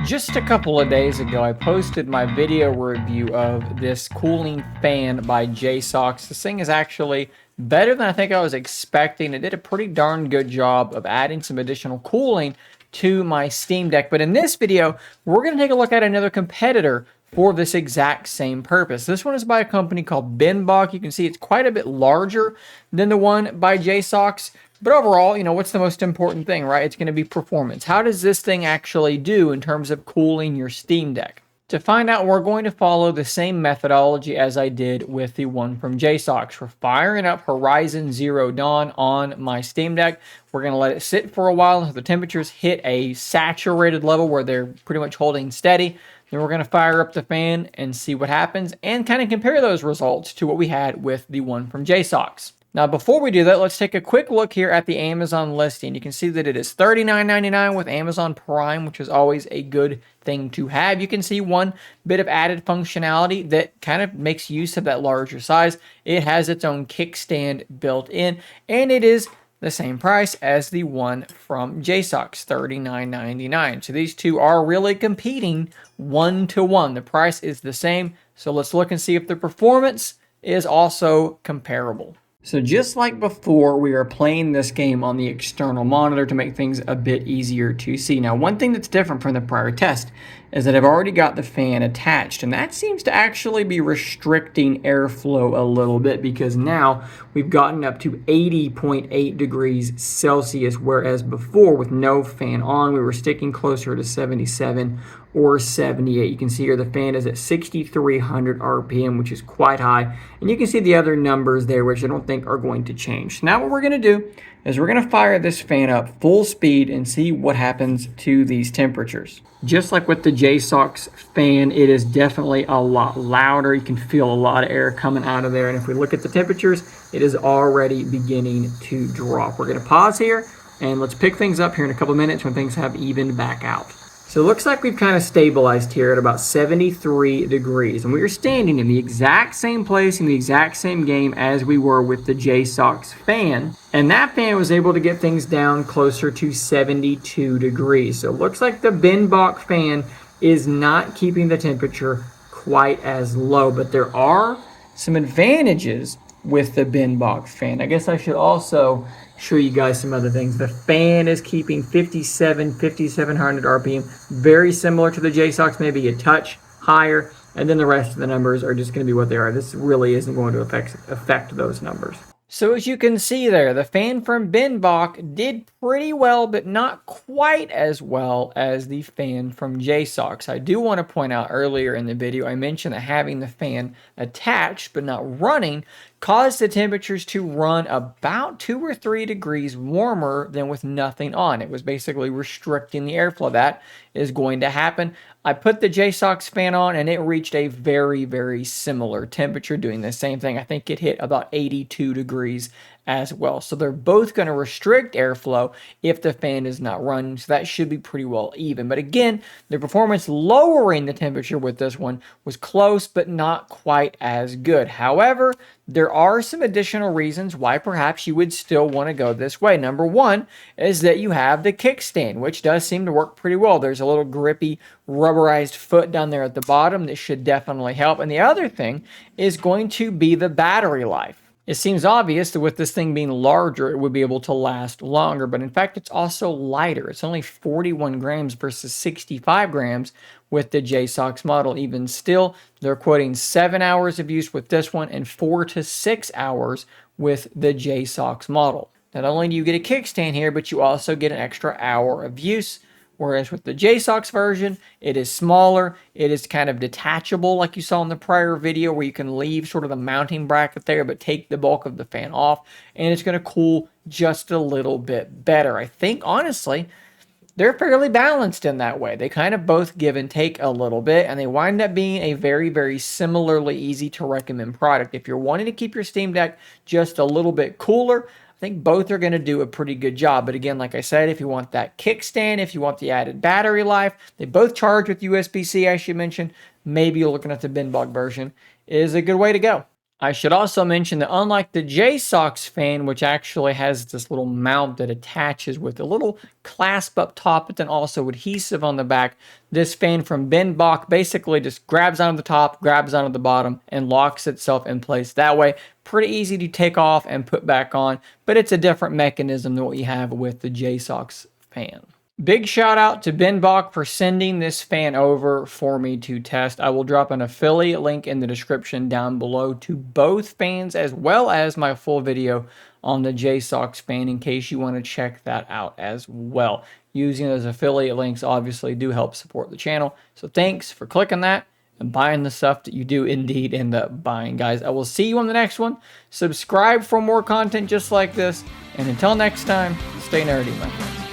Just a couple of days ago, I posted my video review of this cooling fan by JSAUX. This thing is actually better than I think I was expecting. It did a pretty darn good job of adding some additional cooling to my Steam Deck. But in this video, we're going to take a look at another competitor for this exact same purpose. This one is by a company called BINBOK. You can see it's quite a bit larger than the one by JSAUX. But overall, what's the most important thing, right? It's going to be performance. How does this thing actually do in terms of cooling your Steam Deck? To find out, we're going to follow the same methodology as I did with the one from JSAUX. We're firing up Horizon Zero Dawn on my Steam Deck. We're going to let it sit for a while until the temperatures hit a saturated level where they're pretty much holding steady. Then we're going to fire up the fan and see what happens and kind of compare those results to what we had with the one from JSAUX. Now, before we do that, let's take a quick look here at the Amazon listing. You can see that it is $39.99 with Amazon Prime, which is always a good thing to have. You can see one bit of added functionality that kind of makes use of that larger size. It has its own kickstand built in, and it is the same price as the one from JSAUX, $39.99. So these two are really competing one-to-one. The price is the same, so let's look and see if the performance is also comparable. So just like before, we are playing this game on the external monitor to make things a bit easier to see. Now, one thing that's different from the prior test is that I've already got the fan attached, and that seems to actually be restricting airflow a little bit because now we've gotten up to 80.8 degrees Celsius, whereas before with no fan on, we were sticking closer to 77 or 78. You can see here the fan is at 6,300 RPM, which is quite high. And you can see the other numbers there, which I don't think are going to change. So now what we're going to do is we're going to fire this fan up full speed and see what happens to these temperatures. Just like with the JSAUX fan, it is definitely a lot louder. You can feel a lot of air coming out of there. And if we look at the temperatures, it is already beginning to drop. We're going to pause here and let's pick things up here in a couple of minutes when things have evened back out. So it looks like we've kind of stabilized here at about 73 degrees. And we are standing in the exact same place in the exact same game as we were with the JSAUX fan. And that fan was able to get things down closer to 72 degrees. So it looks like the BINBOK fan is not keeping the temperature quite as low. But there are some advantages with the BINBOK fan. I guess I should also show you guys some other things. The fan is keeping 5,700 RPM, very similar to the JSAUX, maybe a touch higher, and then the rest of the numbers are just going to be what they are. This really isn't going to affect those numbers. So as you can see there, the fan from BINBOK did pretty well, but not quite as well as the fan from JSAUX. I do want to point out earlier in the video, I mentioned that having the fan attached but not running caused the temperatures to run about 2 or 3 degrees warmer than with nothing on. It was basically restricting the airflow. That is going to happen. I put the JSAUX fan on and it reached a very, very similar temperature doing the same thing. I think it hit about 82 degrees as well. So they're both going to restrict airflow if the fan is not running. So that should be pretty well even. But again, the performance lowering the temperature with this one was close, but not quite as good. However, there are some additional reasons why perhaps you would still want to go this way. Number one is that you have the kickstand, which does seem to work pretty well. There's a little grippy rubberized foot down there at the bottom that should definitely help. And the other thing is going to be the battery life. It seems obvious that with this thing being larger, it would be able to last longer, but in fact, it's also lighter. It's only 41 grams versus 65 grams with the JSAUX model. Even still, they're quoting 7 hours of use with this one and 4 to 6 hours with the JSAUX model. Not only do you get a kickstand here, but you also get an extra hour of use. Whereas with the JSAUX version, it is smaller, it is kind of detachable like you saw in the prior video where you can leave sort of the mounting bracket there but take the bulk of the fan off, and it's going to cool just a little bit better. I think, honestly, they're fairly balanced in that way. They kind of both give and take a little bit, and they wind up being a very, very similarly easy to recommend product. If you're wanting to keep your Steam Deck just a little bit cooler, I think both are going to do a pretty good job. But again, like I said, if you want that kickstand, if you want the added battery life, they both charge with USB-C, I should mention. Maybe you're looking at the BINBOK version is a good way to go. I should also mention that unlike the JSAUX fan, which actually has this little mount that attaches with a little clasp up top, but then also adhesive on the back, this fan from BINBOK basically just grabs onto the top, grabs onto the bottom, and locks itself in place. That way, pretty easy to take off and put back on, but it's a different mechanism than what you have with the JSAUX fan. Big shout out to BINBOK for sending this fan over for me to test. I will drop an affiliate link in the description down below to both fans, as well as my full video on the JSAUX fan in case you want to check that out as well. Using those affiliate links obviously do help support the channel. So thanks for clicking that and buying the stuff that you do indeed end up buying, guys. I will see you on the next one. Subscribe for more content just like this. And until next time, stay nerdy, my friends.